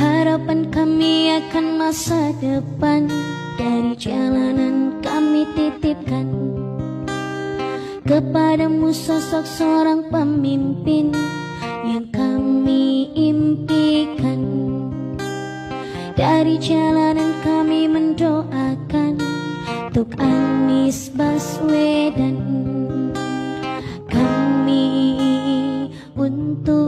Harapan kami akan masa depan dari jalanan kami titipkan kepadamu sosok seorang pemimpin yang kami impikan. Dari jalanan kami mendoakan untuk Anies Baswedan, kami untuk